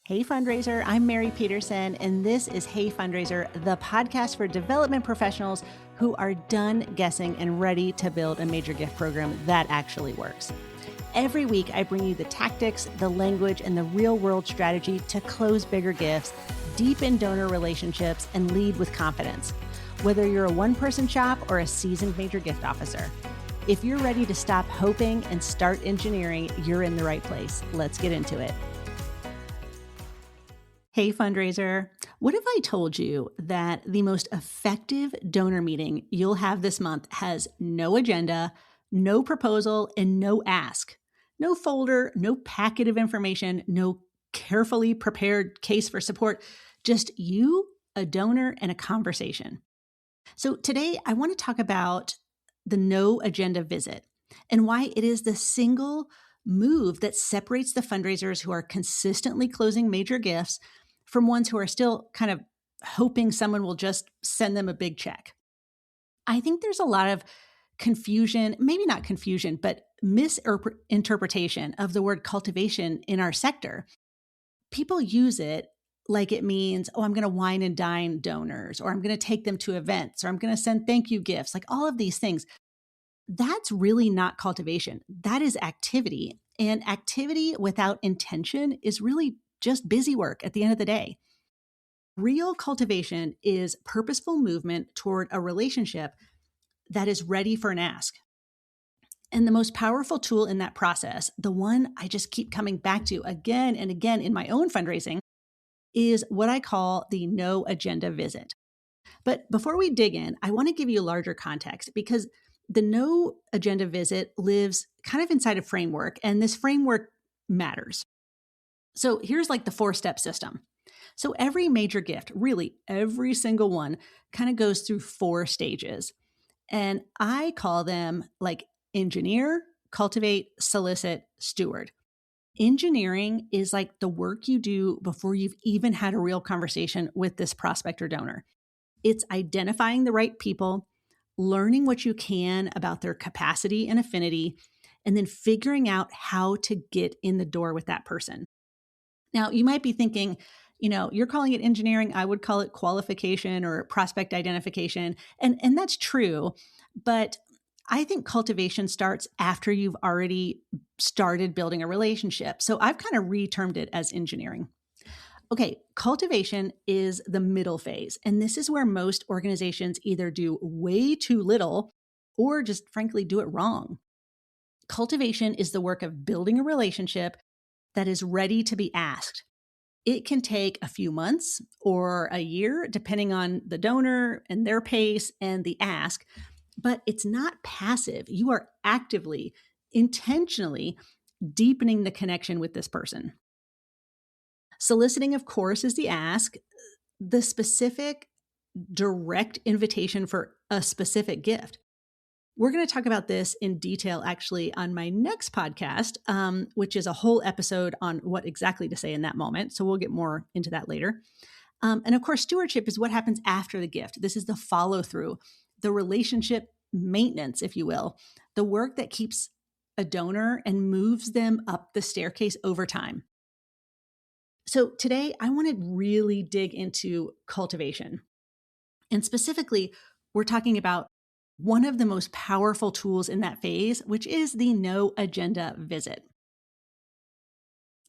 Hey Fundraiser, I'm Mary Petersen, and this is Hey Fundraiser, the podcast for development professionals who are done guessing and ready to build a major gift program that actually works. Every week, I bring you the tactics, the language, and the real-world strategy to close bigger gifts, deepen donor relationships, and lead with confidence. Whether you're a one-person shop or a seasoned major gift officer, if you're ready to stop hoping and start engineering, you're in the right place. Let's get into it. Hey Fundraiser, what if I told you that the most effective donor meeting you'll have this month has no agenda, no proposal, and no ask? No folder, no packet of information, no carefully prepared case for support, just you, a donor, and a conversation. So today I want to talk about the no agenda visit and why it is the single move that separates the fundraisers who are consistently closing major gifts from ones who are still kind of hoping someone will just send them a big check. I think there's a lot of confusion, maybe not confusion, but misinterpretation of the word cultivation in our sector. People use it like it means, oh, I'm going to wine and dine donors, or I'm going to take them to events, or I'm going to send thank you gifts, like all of these things. That's really not cultivation. That is activity. And activity without intention is really just busy work at the end of the day. Real cultivation is purposeful movement toward a relationship that is ready for an ask. And the most powerful tool in that process, the one I just keep coming back to again and again in my own fundraising, is what I call the no agenda visit. But before we dig in, I want to give you a larger context because the no agenda visit lives kind of inside a framework, and this framework matters. So here's like the 4-step system. So every major gift, really every single one, kind of goes through 4 stages. And I call them like engineer, cultivate, solicit, steward. Engineering is like the work you do before you've even had a real conversation with this prospect or donor. It's identifying the right people, learning what you can about their capacity and affinity, and then figuring out how to get in the door with that person. Now, you might be thinking, you're calling it engineering. I would call it qualification or prospect identification. And that's true. But I think cultivation starts after you've already started building a relationship. So I've kind of retermed it as engineering. Okay, cultivation is the middle phase. And this is where most organizations either do way too little or just frankly do it wrong. Cultivation is the work of building a relationship that is ready to be asked. It can take a few months or a year, depending on the donor and their pace and the ask, but it's not passive. You are actively, intentionally deepening the connection with this person. Soliciting, of course, is the ask, the specific direct invitation for a specific gift. We're going to talk about this in detail actually on my next podcast, which is a whole episode on what exactly to say in that moment. So we'll get more into that later. And of course, stewardship is what happens after the gift. This is the follow through, the relationship maintenance, if you will, the work that keeps a donor and moves them up the staircase over time. So today I want to really dig into cultivation. And specifically, we're talking about one of the most powerful tools in that phase, which is the no agenda visit.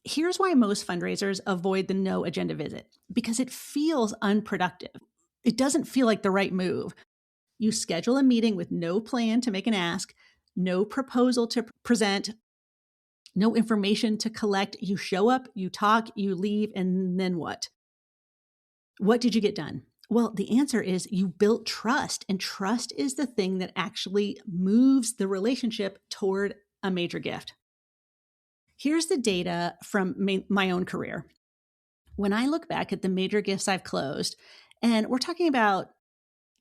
Here's why most fundraisers avoid the no agenda visit, because it feels unproductive. It doesn't feel like the right move. You schedule a meeting with no plan to make an ask, no proposal to present, no information to collect. You show up, you talk, you leave, and then what? What did you get done? Well, the answer is you built trust, and trust is the thing that actually moves the relationship toward a major gift. Here's the data from my own career. When I look back at the major gifts I've closed, and we're talking about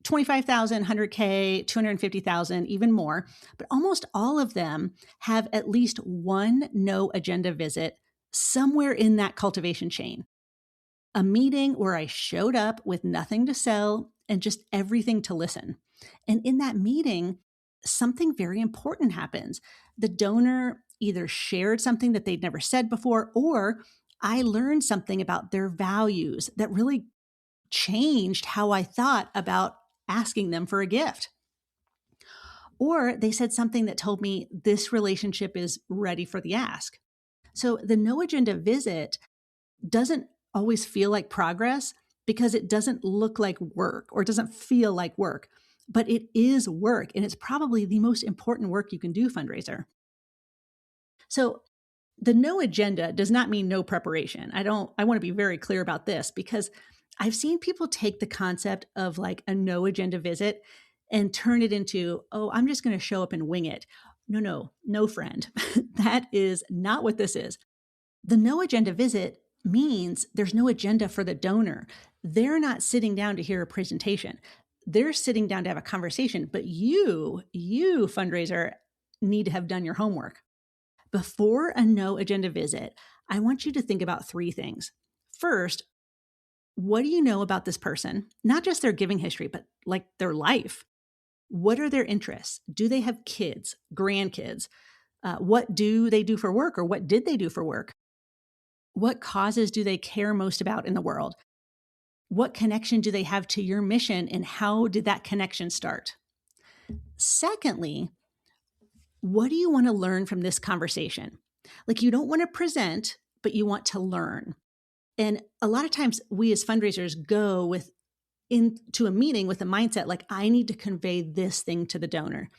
25,000, 100K, 250,000, even more, but almost all of them have at least one no agenda visit somewhere in that cultivation chain. A meeting where I showed up with nothing to sell and just everything to listen. And in that meeting, something very important happens. The donor either shared something that they'd never said before, or I learned something about their values that really changed how I thought about asking them for a gift. Or they said something that told me this relationship is ready for the ask. So the no agenda visit doesn't always feel like progress because it doesn't look like work or it doesn't feel like work, but it is work. And it's probably the most important work you can do, fundraiser. So the no agenda does not mean no preparation. I want to be very clear about this because I've seen people take the concept of like a no agenda visit and turn it into, oh, I'm just going to show up and wing it. No, no, no, friend. That is not what this is. The no agenda visit means there's no agenda for the donor. They're not sitting down to hear a presentation. They're sitting down to have a conversation, but you fundraiser need to have done your homework. Before a no agenda visit, I want you to think about three things. First, what do you know about this person? Not just their giving history, but like their life. What are their interests? Do they have kids, grandkids? What do they do for work or what did they do for work? What causes do they care most about in the world? What connection do they have to your mission and how did that connection start? Secondly, what do you want to learn from this conversation? Like you don't want to present, but you want to learn. And a lot of times we as fundraisers go into a meeting with a mindset like, I need to convey this thing to the donor.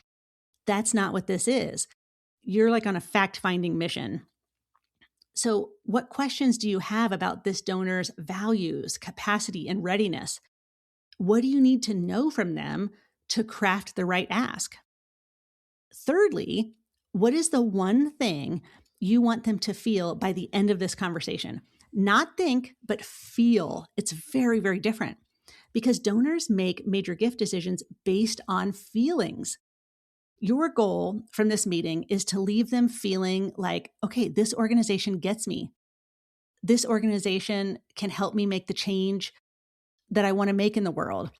That's not what this is. You're like on a fact-finding mission. So what questions do you have about this donor's values, capacity, and readiness? What do you need to know from them to craft the right ask? Thirdly, what is the one thing you want them to feel by the end of this conversation? Not think, but feel. It's very, very different because donors make major gift decisions based on feelings. Your goal from this meeting is to leave them feeling like, okay, this organization gets me. This organization can help me make the change that I want to make in the world.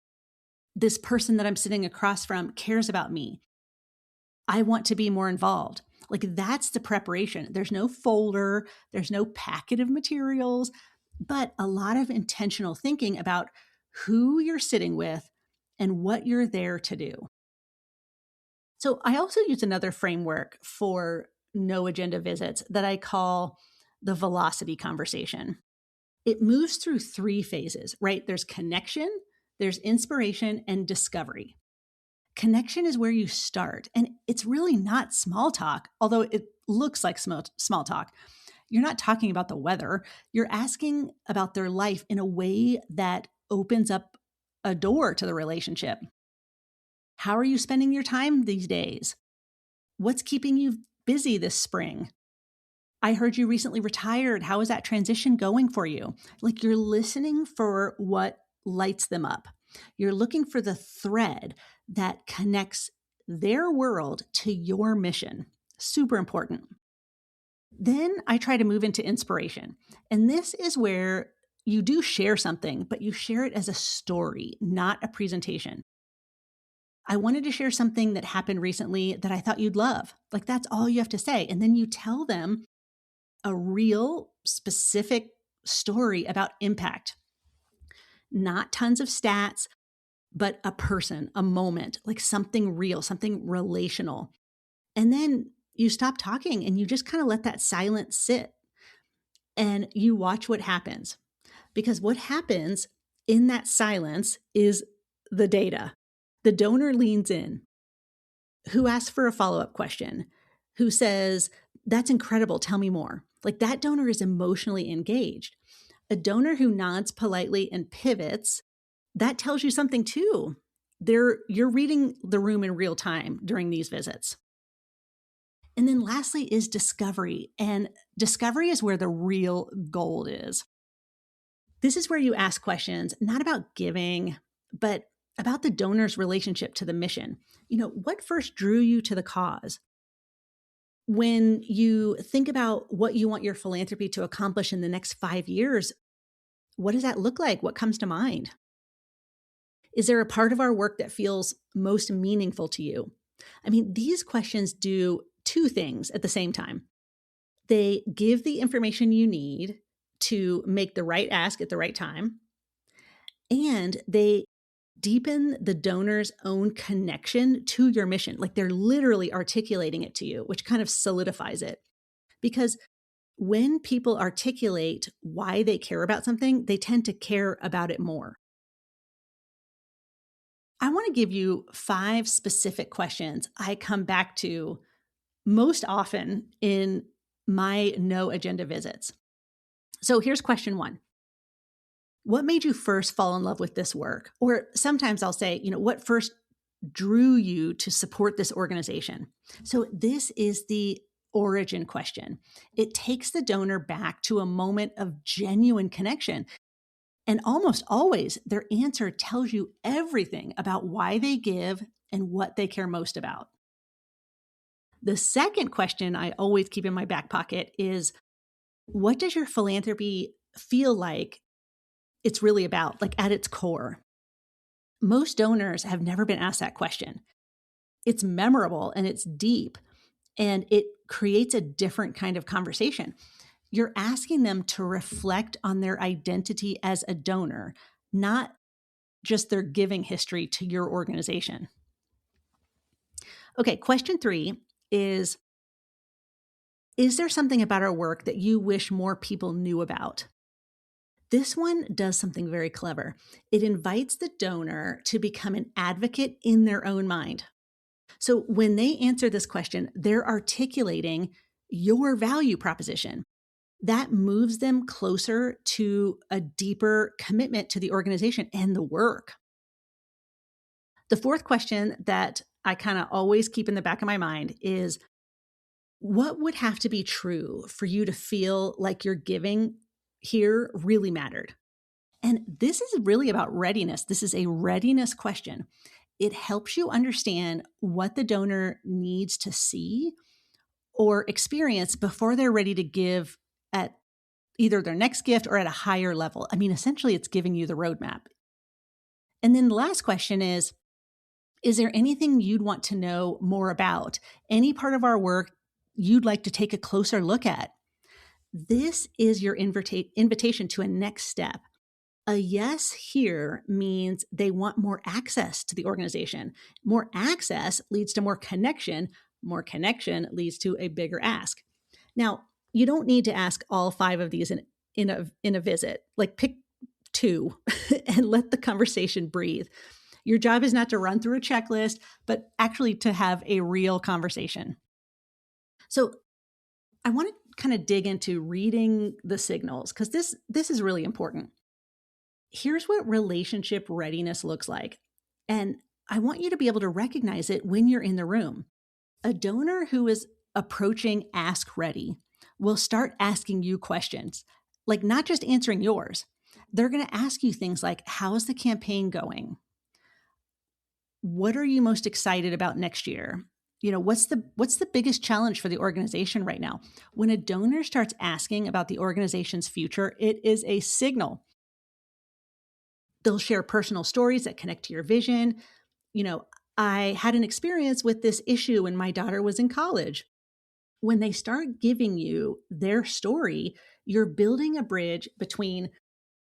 This person that I'm sitting across from cares about me. I want to be more involved. Like that's the preparation. There's no folder, there's no packet of materials, but a lot of intentional thinking about who you're sitting with and what you're there to do. So I also use another framework for no agenda visits that I call the velocity conversation. It moves through three phases, right? There's connection, there's inspiration, and discovery. Connection is where you start, and it's really not small talk, although it looks like small talk. You're not talking about the weather. You're asking about their life in a way that opens up a door to the relationship. How are you spending your time these days? What's keeping you busy this spring? I heard you recently retired. How is that transition going for you? Like you're listening for what lights them up. You're looking for the thread that connects their world to your mission. Super important. Then I try to move into inspiration. And this is where you do share something, but you share it as a story, not a presentation. I wanted to share something that happened recently that I thought you'd love. Like that's all you have to say. And then you tell them a real specific story about impact, not tons of stats, but a person, a moment, like something real, something relational. And then you stop talking and you just kind of let that silence sit and you watch what happens. Because what happens in that silence is the data. The donor leans in. Who asks for a follow-up question? Who says, that's incredible, tell me more. Like that donor is emotionally engaged. A donor who nods politely and pivots, that tells you something too. You're reading the room in real time during these visits. And then lastly is discovery. And discovery is where the real gold is. This is where you ask questions, not about giving, but about the donor's relationship to the mission. What first drew you to the cause? When you think about what you want your philanthropy to accomplish in the next 5 years, what does that look like? What comes to mind? Is there a part of our work that feels most meaningful to you? I mean, these questions do two things at the same time. They give the information you need to make the right ask at the right time, and they deepen the donor's own connection to your mission. Like they're literally articulating it to you, which kind of solidifies it. Because when people articulate why they care about something, they tend to care about it more. I want to give you 5 specific questions I come back to most often in my no agenda visits. So here's question 1. What made you first fall in love with this work? Or sometimes I'll say, what first drew you to support this organization? So this is the origin question. It takes the donor back to a moment of genuine connection. And almost always, their answer tells you everything about why they give and what they care most about. The second question I always keep in my back pocket is, what does your philanthropy feel like it's really about, like at its core? Most donors have never been asked that question. It's memorable and it's deep, and it creates a different kind of conversation. You're asking them to reflect on their identity as a donor, not just their giving history to your organization. Okay, question 3 is there something about our work that you wish more people knew about? This one does something very clever. It invites the donor to become an advocate in their own mind. So when they answer this question, they're articulating your value proposition. That moves them closer to a deeper commitment to the organization and the work. The fourth question that I kind of always keep in the back of my mind is, what would have to be true for you to feel like your giving here really mattered? And this is really about readiness. This is a readiness question. It helps you understand what the donor needs to see or experience before they're ready to give at either their next gift or at a higher level. I mean, essentially, it's giving you the roadmap. And then the last question is there anything you'd want to know more about? Any part of our work you'd like to take a closer look at? This is your invitation to a next step. A yes here means they want more access to the organization. More access leads to more connection. More connection leads to a bigger ask. Now, you don't need to ask all 5 of these in a visit. Like pick 2 and let the conversation breathe. Your job is not to run through a checklist, but actually to have a real conversation. So I want to kind of dig into reading the signals, because this is really important. Here's what relationship readiness looks like. And I want you to be able to recognize it when you're in the room. A donor who is approaching ask ready will start asking you questions, like not just answering yours. They're going to ask you things like, how's the campaign going? What are you most excited about next year? What's the biggest challenge for the organization right now? When a donor starts asking about the organization's future, it is a signal. They'll share personal stories that connect to your vision. I had an experience with this issue when my daughter was in college. When they start giving you their story, you're building a bridge between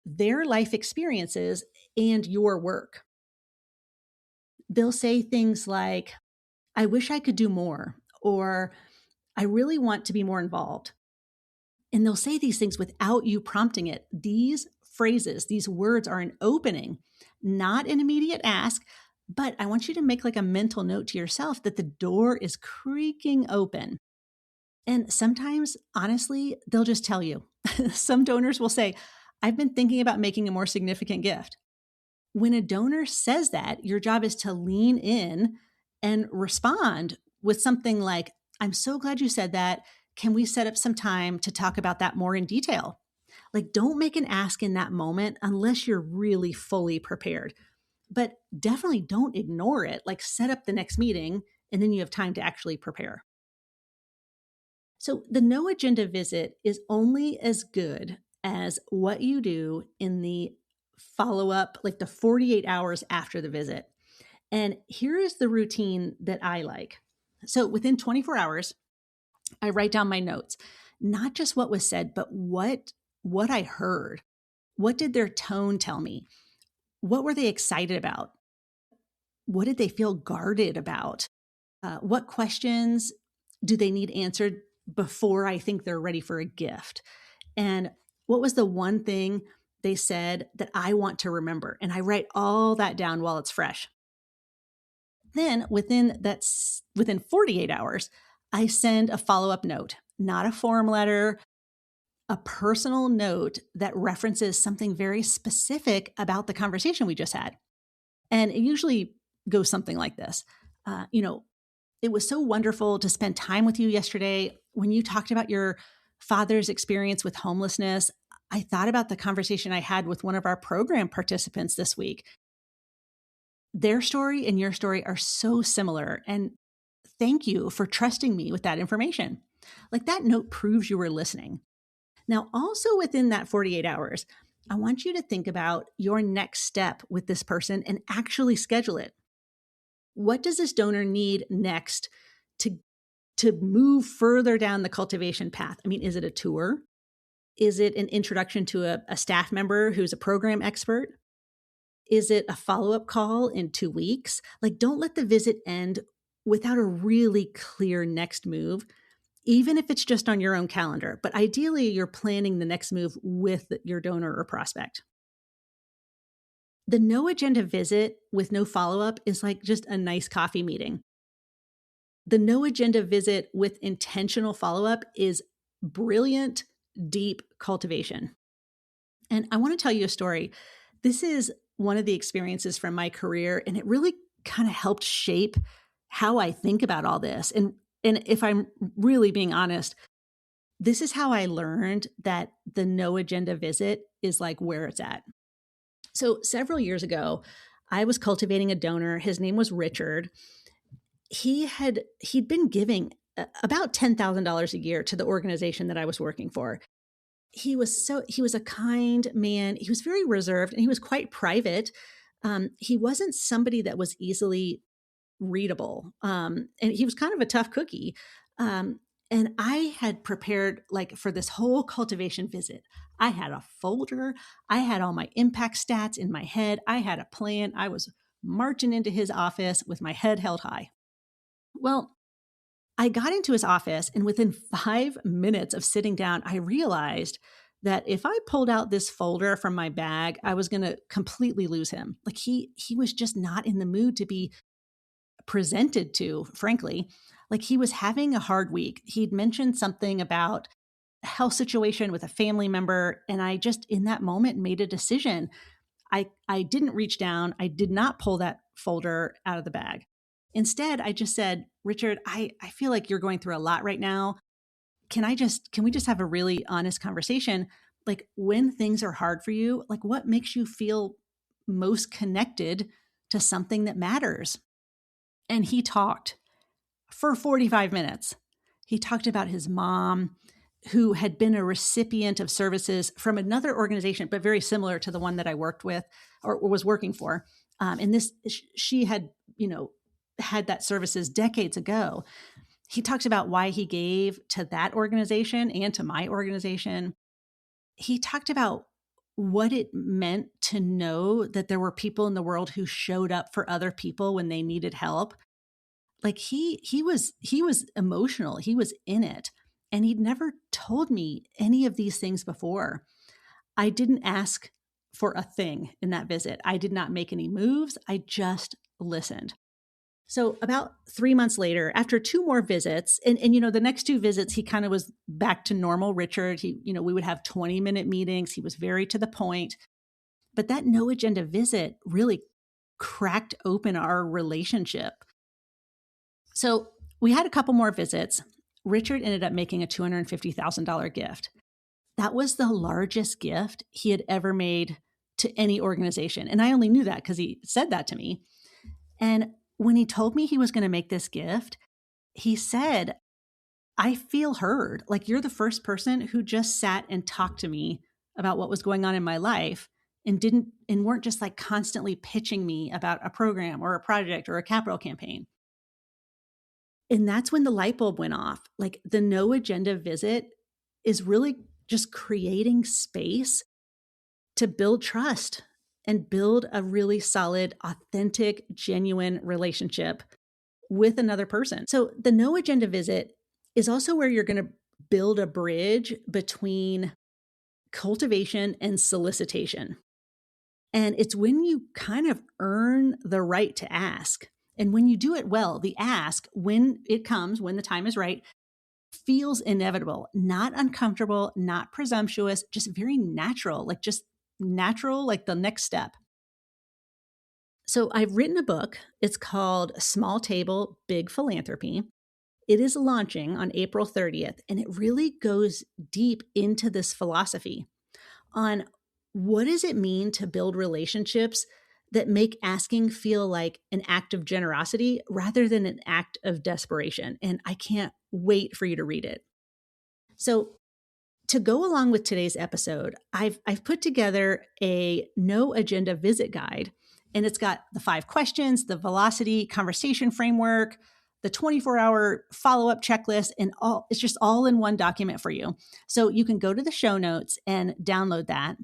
their life experiences and your work. They'll say things like, I wish I could do more, or I really want to be more involved. And they'll say these things without you prompting it. These phrases, these words are an opening, not an immediate ask, but I want you to make like a mental note to yourself that the door is creaking open. And sometimes, honestly, they'll just tell you. Some donors will say, I've been thinking about making a more significant gift. When a donor says that, your job is to lean in and respond with something like, I'm so glad you said that. Can we set up some time to talk about that more in detail? Like, don't make an ask in that moment unless you're really fully prepared. But definitely don't ignore it. Like, set up the next meeting and then you have time to actually prepare. So the no agenda visit is only as good as what you do in the follow up, like the 48 hours after the visit. And here is the routine that I like. So within 24 hours, I write down my notes, not just what was said, but what what I heard. What did their tone tell me? What were they excited about? What did they feel guarded about? What questions do they need answered before I think they're ready for a gift? And what was the one thing they said that I want to remember? And I write all that down while it's fresh. Then within 48 hours, I send a follow-up note, not a form letter, a personal note that references something very specific about the conversation we just had. And it usually goes something like this. Uh, you know, it was so wonderful to spend time with you yesterday. When you talked about your father's experience with homelessness, I thought about the conversation I had with one of our program participants this week. Their story and your story are so similar. And thank you for trusting me with that information. Like that note proves you were listening. Now, also within that 48 hours, I want you to think about your next step with this person and actually schedule it. What does this donor need next to, to move further down the cultivation path? I mean, is it a tour? Is it an introduction to a staff member who's a program expert? Is it a follow-up call in 2 weeks? Like, don't let the visit end without a really clear next move, even if it's just on your own calendar. But ideally, you're planning the next move with your donor or prospect. The no agenda visit with no follow-up is like just a nice coffee meeting. The no agenda visit with intentional follow-up is brilliant, deep cultivation. And I want to tell you a story. This is one of the experiences from my career, and it really kind of helped shape how I think about all this. And if I'm really being honest, this is how I learned that the no agenda visit is like where it's at. So several years ago, I was cultivating a donor. His name was Richard. He'd been giving about $10,000 a year to the organization that I was working for. He was a kind man. He was very reserved and he was quite private. He wasn't somebody that was easily readable. And he was kind of a tough cookie. And I had prepared like for this whole cultivation visit. I had a folder. I had all my impact stats in my head. I had a plan. I was marching into his office with my head held high. Well, I got into his office, and within 5 minutes of sitting down, I realized that if I pulled out this folder from my bag, I was going to completely lose him. Like he was just not in the mood to be presented to, frankly. Like he was having a hard week. He'd mentioned something about a health situation with a family member, and I just in that moment made a decision. I didn't reach down. I did not pull that folder out of the bag. Instead, I just said, Richard, I feel like you're going through a lot right now. Can we just have a really honest conversation? Like when things are hard for you, like what makes you feel most connected to something that matters? And he talked for 45 minutes. He talked about his mom, who had been a recipient of services from another organization, but very similar to the one that I worked with or was working for. And she had, had that services decades ago. He talks about why he gave to that organization and to my organization. He talked about what it meant to know that there were people in the world who showed up for other people when they needed help. Like he was emotional. He was in it. And he'd never told me any of these things before. I didn't ask for a thing in that visit. I did not make any moves. I just listened. So about 3 months later, after two more visits, and the next two visits, he kind of was back to normal Richard. We would have 20-minute meetings. He was very to the point. But that no agenda visit really cracked open our relationship. So we had a couple more visits. Richard ended up making a $250,000 gift. That was the largest gift he had ever made to any organization. And I only knew that because he said that to me. And when he told me he was going to make this gift, he said, I feel heard. Like you're the first person who just sat and talked to me about what was going on in my life and weren't just like constantly pitching me about a program or a project or a capital campaign. And that's when the light bulb went off. Like the no agenda visit is really just creating space to build trust and build a really solid, authentic, genuine relationship with another person. So the no agenda visit is also where you're going to build a bridge between cultivation and solicitation. And it's when you kind of earn the right to ask. And when you do it well, the ask, when it comes, when the time is right, feels inevitable, not uncomfortable, not presumptuous, just very natural, like the next step. So I've written a book. It's called Small Table, Big Philanthropy. It is launching on April 30th, and it really goes deep into this philosophy on what does it mean to build relationships that make asking feel like an act of generosity rather than an act of desperation. And I can't wait for you to read it. So to go along with today's episode, I've put together a no agenda visit guide, and it's got the 5 questions, the velocity conversation framework, the 24-hour follow-up checklist, and it's just all in one document for you. So you can go to the show notes and download that.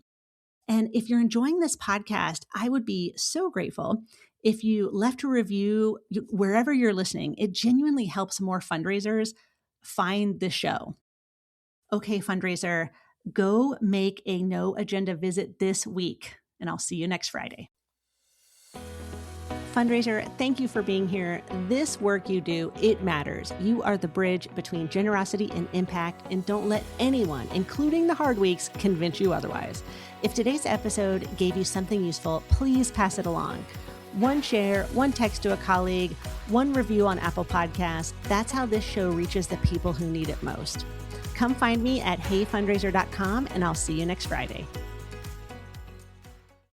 And if you're enjoying this podcast, I would be so grateful if you left a review wherever you're listening. It genuinely helps more fundraisers find the show. Okay, fundraiser, go make a no agenda visit this week, and I'll see you next Friday. Fundraiser, thank you for being here. This work you do, it matters. You are the bridge between generosity and impact, and don't let anyone, including the hard weeks, convince you otherwise. If today's episode gave you something useful, please pass it along. One share, one text to a colleague, one review on Apple Podcasts. That's how this show reaches the people who need it most. Come find me at heyfundraiser.com, and I'll see you next Friday.